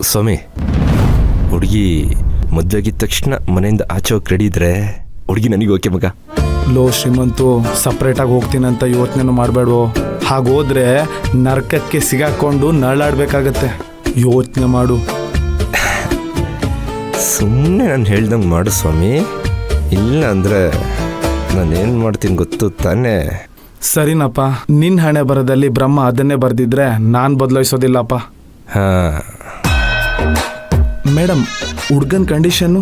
ಸ್ವಾಮಿ, ಹುಡುಗಿ ಮದುವೆಗಿದ ತಕ್ಷಣ ಮನೆಯಿಂದ ಆಚೆ ಹೋಗಿ ರೆಡಿ ಇದ್ರೆ ಹುಡುಗಿ ನನಗೆ ಓಕೆ ಮಗ. ಲೋ ಶ್ರೀಮಂತು, ಸಪ್ರೇಟಾಗಿ ಹೋಗ್ತೀನಂತ ಯೋಚನೆ ಮಾಡಬೇಡವೋ. ಹಾಗೋದ್ರೆ ನರಕಕ್ಕೆ ಸಿಗಾಕೊಂಡು ನರಳಾಡ್ಬೇಕಾಗತ್ತೆ. ಯೋಚನೆ ಮಾಡು. ಸುಮ್ಮನೆ ನಾನು ಹೇಳ್ದಂಗೆ ಮಾಡು ಸ್ವಾಮಿ, ಇಲ್ಲ ಅಂದರೆ ನಾನೇನು ಮಾಡ್ತೀನಿ ಗೊತ್ತು ತಾನೇ. ಸರಿನಪ್ಪ, ನಿನ್ನ ಹಣೆ ಬರದಲ್ಲಿ ಬ್ರಹ್ಮ ಅದನ್ನೇ ಬರೆದಿದ್ರೆ ನಾನು ಬದಲಾಯಿಸೋದಿಲ್ಲಪ್ಪ. ಹಾಂ ಮೇಡಮ್, ಹುಡ್ಗನ್ ಕಂಡೀಷನ್ನು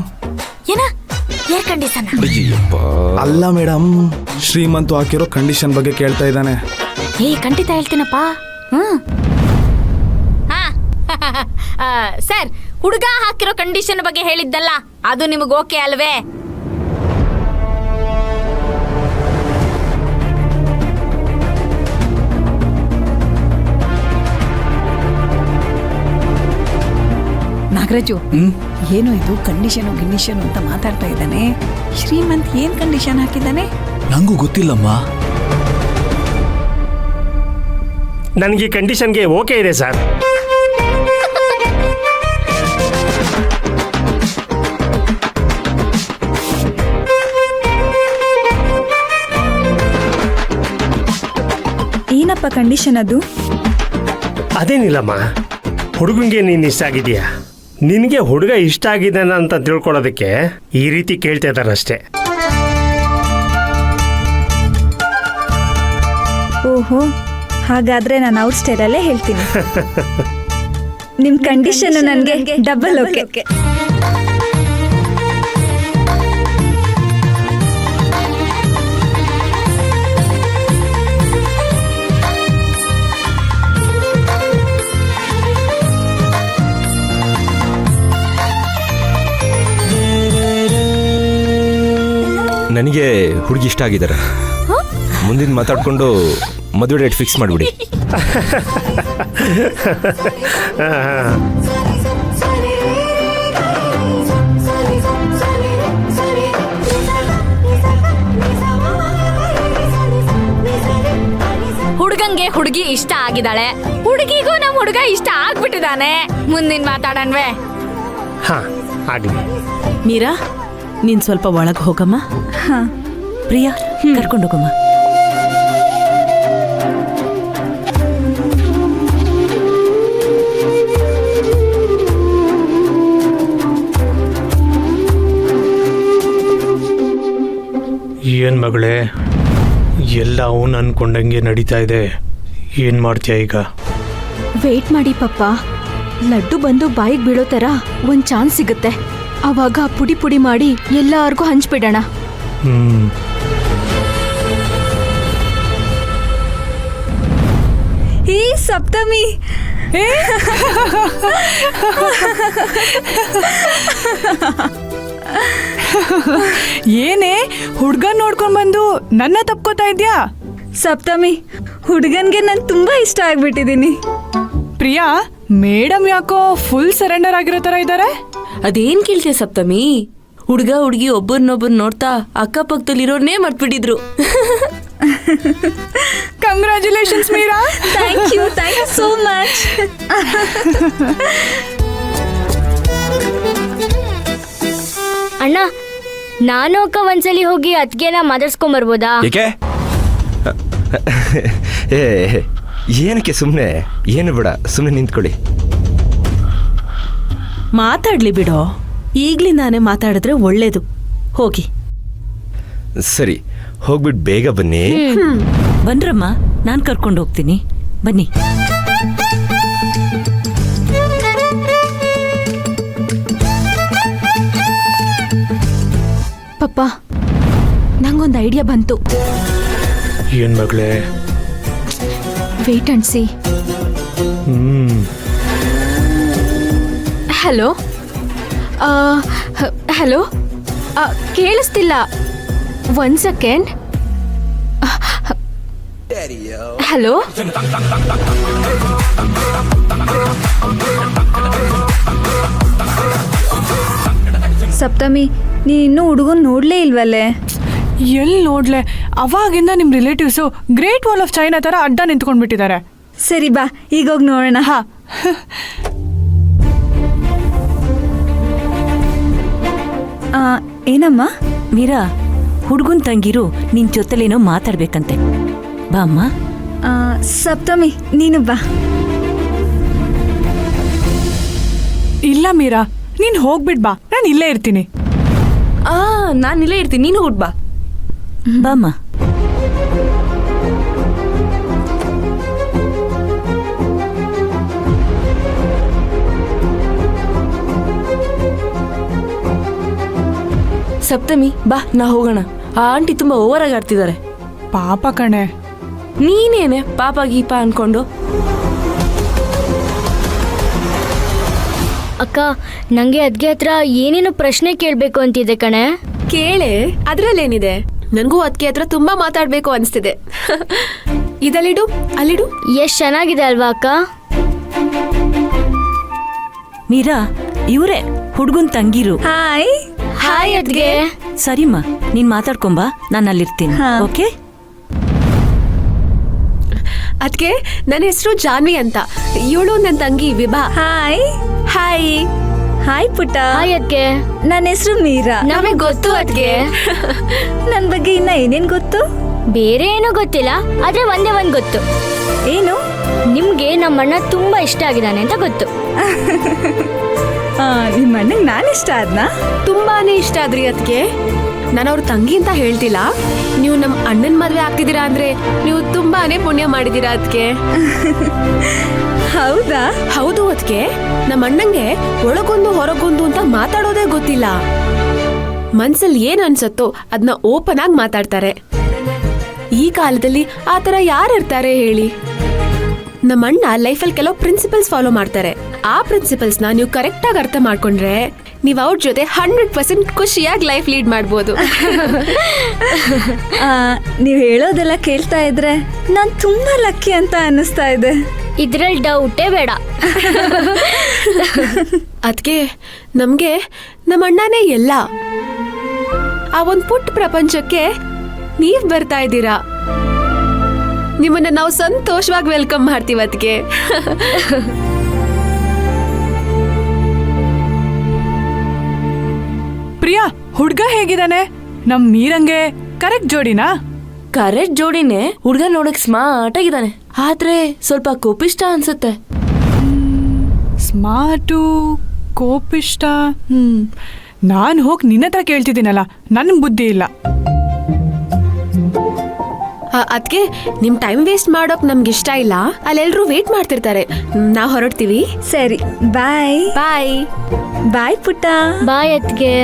ಅಲ್ಲ ಮೇಡಮ್, ಶ್ರೀಮಂತು ಹಾಕಿರೋ ಕಂಡೀಷನ್ ಬಗ್ಗೆ ಕೇಳ್ತಾ ಇದ್ದಾನೆ. ಖಂಡಿತ ಹೇಳ್ತೀನಪ್ಪ. ಸರ್, ಹುಡುಗ ಹಾಕಿರೋ ಕಂಡೀಷನ್ ಬಗ್ಗೆ ಹೇಳಿದ್ದಲ್ಲ, ಅದು ನಿಮಗೆ ಓಕೆ ಅಲ್ವೇ? ನಾಗರಾಜು, ಏನೋ ಇದು ಕಂಡೀಷನು ಗಿಂಡೀಷನು ಅಂತ ಮಾತಾಡ್ತಾ ಇದ್ದಾನೆ. ಶ್ರೀಮಂತ್ ಏನ್ ಕಂಡೀಷನ್ ಹಾಕಿದ್ದಾನೆ ನಂಗೂ ಗೊತ್ತಿಲ್ಲಮ್ಮ. ನನಗೆ ಕಂಡೀಷನ್ಗೆ ಓಕೆ ಇದೆ ಸರ್. ಏನಪ್ಪ ಕಂಡೀಷನ್ ಅದು? ಅದೇನಿಲ್ಲಮ್ಮ, ಹುಡುಗಂಗೆ ನೀನು ಇಷ್ಟ ಆಗಿದೆಯಾ, ನಿನಗೆ ಹುಡುಗ ಇಷ್ಟ ಆಗಿದ್ದಾನ ಅಂತ ತಿಳ್ಕೊಳ್ಳೋದಕ್ಕೆ ಈ ರೀತಿ ಕೇಳ್ತಾ ಇದ್ದಾರಷ್ಟೇ. ಓಹೋ, ಹಾಗಾದ್ರೆ ನಾನು ಔಟ್ ಸ್ಟೈಲಲ್ಲೇ ಹೇಳ್ತೀನಿ. ನಿಮ್ಮ ಕಂಡೀಷನ್ ನನಗೆ ಡಬಲ್ ಓಕೆ. ನನಗೆ ಹುಡುಗಿ ಇಷ್ಟ ಆಗಿದ್ದಾರೆ. ಮುಂದಿನ ಮಾತಾಡ್ಕೊಂಡು ಮದುವೆ ಡೇಟ್ ಫಿಕ್ಸ್ ಮಾಡಿಬಿಡಿ. ಹುಡುಗಂಗೆ ಹುಡುಗಿ ಇಷ್ಟ ಆಗಿದ್ದಾಳೆ, ಹುಡುಗಿಗೂ ನಮ್ಮ ಹುಡುಗ ಇಷ್ಟ ಆಗ್ಬಿಟ್ಟಿದ್ದಾನೆ. ಮುಂದಿನ ಮಾತಾಡನ್ವೇ? ಹಾ, ಆಗಲಿ. ಮೀರಾ, ನೀನ್ ಸ್ವಲ್ಪ ಒಳಗೆ ಹೋಗಮ್ಮ. ಪ್ರಿಯಾ, ಕರ್ಕೊಂಡೋಗಮ್ಮ. ಏನ್ ಮಗಳೇ, ಎಲ್ಲ ಅವನು ಅನ್ಕೊಂಡಂಗೆ ನಡೀತಾ ಇದೆ. ಏನ್ ಮಾಡ್ತೀಯ ಈಗ? ವೇಟ್ ಮಾಡಿ ಪಪ್ಪ, ಲಡ್ಡು ಬಂದು ಬಾಯಿಗೆ ಬೀಳೋ ಥರ ಒಂದು ಚಾನ್ಸ್ ಸಿಗುತ್ತೆ. ಅವಾಗ ಪುಡಿ ಪುಡಿ ಮಾಡಿ ಎಲ್ಲರಿಗೂ ಹಂಚ್ಬಿಡೋಣ. ಈ ಸಪ್ತಮಿ, ಏನೇ ಹುಡ್ಗ ನೋಡ್ಕೊಂಡ್ ಬಂದು ನನ್ನ ತಪ್ಕೋತಾ ಇದ್ಯಾ? ಸಪ್ತಮಿ, ಹುಡುಗನ್ಗೆ ನಾನು ತುಂಬಾ ಇಷ್ಟ ಆಗ್ಬಿಟ್ಟಿದ್ದೀನಿ. ಪ್ರಿಯಾ, ಮೇಡಮ್ ಯಾಕೋ ಫುಲ್ ಸರೆಂಡರ್ ಆಗಿರೋ ತರ ಇದ್ದಾರೆ. ಅದೇನ್ ಕೇಳ್ತೀಯ ಸಪ್ತಮಿ? ಹುಡ್ಗ ಹುಡ್ಗಿ ಒಬ್ಬರನ್ನೊಬ್ಬರು ನೋಡ್ತಾ ಅಕ್ಕಪಕ್ಕದಲ್ಲಿರೋರ್ನೇ ಮರ್ತ್ಬಿಟ್ಟಿದ್ರು. Congratulations Meera. Thank you so much. ಅಣ್ಣ, ನಾನು ಅಕ್ಕ ಒಂದ್ಸಲಿ ಹೋಗಿ ಅದ್ಗೆನ ಮಾತಾಡ್ಸ್ಕೊಂಬರ್ಬೋದಾ? ಏಕೆ? ಏನಕ್ಕೆ? ಸುಮ್ಮನೆ ಏನು ಬೇಡ, ಸುಮ್ಮನೆ ನಿಂತ್ಕೊಳ್ಳಿ. ಮಾತಾಡ್ಲಿ ಬಿಡೋ, ಈಗ್ಲಿಂದಾನೇ ಮಾತಾಡಿದ್ರೆ ಒಳ್ಳೇದು. ಹೋಗಿ. ಸರಿ, ಹೋಗ್ಬಿಟ್ಟು ಬೇಗ ಬನ್ನಿ. ಬನ್ರಮ್ಮ, ನಾನು ಕರ್ಕೊಂಡು ಹೋಗ್ತೀನಿ. ಬನ್ನಿ. ಪಪ್ಪ, ನಂಗೊಂದು ಐಡಿಯಾ ಬಂತು. ಏನ್ ಮಗಳೇ? Wait and see. Hello hello, ಕೇಳಿಸ್ತಿಲ್ಲ. 1 ಸೆಕೆಂಡ್. ಹಲೋ, ಸಪ್ತಮಿ, ನೀನು ಇನ್ನೂ ಹುಡುಗನ್ ನೋಡ್ಲೇ ಇಲ್ವಲ್ಲೇ? ಎಲ್ಲಿ ನೋಡ್ಲೆ, ಅವಾಗಿಂದ ನಿಮ್ relatives great wall of China ತರ ಅಡ್ಡ ನಿಂತ್ಕೊಂಡ್ಬಿಟ್ಟಿದ್ದಾರೆ. ಸರಿ ಬಾ, ಈಗ ಹೋಗಿ ನೋಡೋಣ. ಹಾ, ಏನಮ್ಮ? ಮೀರಾ, ಹುಡುಗನ್ ತಂಗಿರು ನಿನ್ ಜೊತೆಲೇನೋ ಮಾತಾಡ್ಬೇಕಂತೆ. ಬಾ ಅಮ್ಮ. ಸಪ್ತಮಿ, ನೀನು ಬಾ. ಇಲ್ಲ ಮೀರಾ, ನೀನ್ ಹೋಗ್ಬಿಡ್ ಬಾ, ನಾನು ಇಲ್ಲೇ ಇರ್ತೀನಿ. ನಾನು ಇಲ್ಲೇ ಇರ್ತೀನಿ, ನೀನು ಹುಡ್ ಬಾ. ಬಾಮ್ಮ. ಸಪ್ತಮಿ, ಬಾ ನಾ ಹೋಗೋಣ. ಆ ಆಂಟಿ ತುಂಬಾ ಓವರ್ ಆಗಿ ಆಡ್ತಿದ್ದಾರೆ. ಪಾಪ ಕಣೆ. ನೀನೇನೆ ಪಾಪ ಗೀಪ ಅನ್ಕೊಂಡು. ಅಕ್ಕ, ನಂಗೆ ಅದ್ಗೆ ಹತ್ರ ಏನೇನು ಪ್ರಶ್ನೆ ಕೇಳ್ಬೇಕು ಅಂತಿದೆ ಕಣೆ. ಕೇಳೆ, ಅದ್ರಲ್ಲೇನಿದೆ? ನನಗೂ ಅದಕ್ಕೆ ಹತ್ರ ತುಂಬಾ ಮಾತಾಡ್ಬೇಕು ಅನ್ಸ್ತಿದೆ. ಇದಲ್ಲಿಡು, ಅಲ್ಲಿಡು. ಎಷ್ಟ್ ಚೆನ್ನಾಗಿದೆ ಅಲ್ವಾ ಅಕ್ಕ? ಮೀರಾ, ಇವ್ರೆ ಹುಡುಗನ್ ತಂಗಿರು. ಹಾಯ್. ಹಾಯ್ ಅದ್ಗೆ. ಸರಿಮ್ಮ, ನೀನ್ ಮಾತಾಡ್ಕೊಂಬಾ, ನಾನು ಅಲ್ಲಿರ್ತೀನಿ. ಓಕೆ? ಅದಕ್ಕೆ ನನ್ನ ಹೆಸರು ಜಾನ್ವಿ ಅಂತ. ಇವಳು ನನ್ನ ತಂಗಿ ವಿಭಾ. ಹಾಯ್. ಹಾಯ್. ಹಾಯ್ ಪುಟ್ಟ. ಹಾಯ್ ಅದ್ಗೆ. ನನ್ನ ಹೆಸರು ಮೀರಾ. ನಮಗ್ ಗೊತ್ತು ಅದ್ಗೆ. ನನ್ ಬಗ್ಗೆ ಇನ್ನ ಏನೇನ್ ಗೊತ್ತು? ಬೇರೆ ಏನೂ ಗೊತ್ತಿಲ್ಲ, ಆದ್ರೆ ಒಂದೇ ಒಂದ್ ಗೊತ್ತು. ಏನು? ನಿಮ್ಗೆ ನಮ್ಮಣ್ಣ ತುಂಬಾ ಇಷ್ಟ ಆಗಿದ್ದಾನೆ ಅಂತ ಗೊತ್ತು. ನಿಮ್ಮ ಅಣ್ಣಂಗೆ ನಾನು ಇಷ್ಟ ಆದ್ನಾ? ತುಂಬಾನೇ ಇಷ್ಟ ಆದ್ರಿ ಅದಕ್ಕೆ. ನಾನು ಅವ್ರ ತಂಗಿ ಅಂತ ಹೇಳ್ತಿಲ್ಲ. ನೀವು ನಮ್ಮ ಅಣ್ಣನ ಮದ್ವೆ ಆಗ್ತಿದ್ದೀರಾ ಅಂದ್ರೆ ನೀವು ತುಂಬಾನೇ ಪುಣ್ಯ ಮಾಡಿದೀರಾ ಅದಕ್ಕೆ. ಹೌದಾ? ಹೌದು ಅದಕ್ಕೆ. ನಮ್ಮ ಅಣ್ಣಂಗೆ ಒಳಗೊಂದು ಹೊರಗೊಂದು ಅಂತ ಮಾತಾಡೋದೇ ಗೊತ್ತಿಲ್ಲ. ಮನ್ಸಲ್ಲಿ ಏನ್ ಅನ್ಸತ್ತೋ ಅದನ್ನ ಓಪನ್ ಆಗಿ ಮಾತಾಡ್ತಾರೆ. ಈ ಕಾಲದಲ್ಲಿ ಆ ಥರ ಯಾರು ಇರ್ತಾರೆ ಹೇಳಿ? ನಮ್ಮ ಅಣ್ಣ ಲೈಫಲ್ಲಿ ಕೆಲವು ಪ್ರಿನ್ಸಿಪಲ್ಸ್ ಫಾಲೋ ಮಾಡ್ತಾರೆ. ಆ ಪ್ರಿನ್ಸಿಪಲ್ಸ್ನ ನೀವು ಕರೆಕ್ಟಾಗಿ ಅರ್ಥ ಮಾಡ್ಕೊಂಡ್ರೆ ನೀವು ಅವ್ರ ಜೊತೆ 100% ಖುಷಿಯಾಗಿ ಲೈಫ್ ಲೀಡ್ ಮಾಡ್ಬೋದು. ನೀವು ಹೇಳೋದೆಲ್ಲ ಕೇಳ್ತಾ ಇದ್ರೆ ನಾನು ತುಂಬಾ ಲಕ್ಕಿ ಅಂತ ಅನ್ನಿಸ್ತಾ ಇದೆ. ಇದ್ರಲ್ಲಿ ಡೌಟೇ ಬೇಡ. ಅದಕ್ಕೆ ನಮ್ಗೆ ನಮ್ಮ ಅಣ್ಣನೇ ಎಲ್ಲ. ಆ ಒಂದು ಪುಟ್ಟ ಪ್ರಪಂಚಕ್ಕೆ ನೀವ್ ಬರ್ತಾ ಇದ್ದೀರಾ. ನಿಮ್ಮನ್ನ ನಾವು ಸಂತೋಷವಾಗಿ ವೆಲ್ಕಮ್ ಮಾಡ್ತೀವಿ ಅದಕ್ಕೆ. ಪ್ರಿಯಾ, ಹುಡ್ಗ ಹೇಗಿದ್ದಾನೆ? ನಮ್ ಮೀರಂಗೆ ಕರೆಕ್ಟ್ ಜೋಡಿನಾ? ಕರೆಕ್ಟ್ ಜೋಡಿನೇ. ಹುಡ್ಗ ನೋಡಕ್ ಸ್ಮಾರ್ಟ್ ಆಗಿದ್ದಾನೆ, ಆದ್ರೆ ಸ್ವಲ್ಪ ಕೋಪಿಷ್ಟ ಅನ್ಸುತ್ತೆ. ಸ್ಮಾರ್ಟು, ಕೋಪಿಷ್ಟ. ನಾನು ಹೋಗಿ ನಿನ್ನ ಹತ್ರ ಕೇಳ್ತಿದ್ದೀನಲ್ಲ, ನನ್ ಬುದ್ಧಿ ಇಲ್ಲ. ಅದಕ್ಕೆ ನಿಮ್ ಟೈಮ್ ವೇಸ್ಟ್ ಮಾಡೋಕ್ ನಮ್ಗೆ ಇಷ್ಟ ಇಲ್ಲ. ಅಲ್ಲೆಲ್ರೂ ವೇಟ್ ಮಾಡ್ತಿರ್ತಾರೆ. ನಾವ್ ಹೊರಡ್ತೀವಿ. ಸರಿ, ಬಾಯ್. ಬಾಯ್. ಬಾಯ್ ಪುಟ್ಟ. ಬಾಯ್ ಅದ್ಗೆ.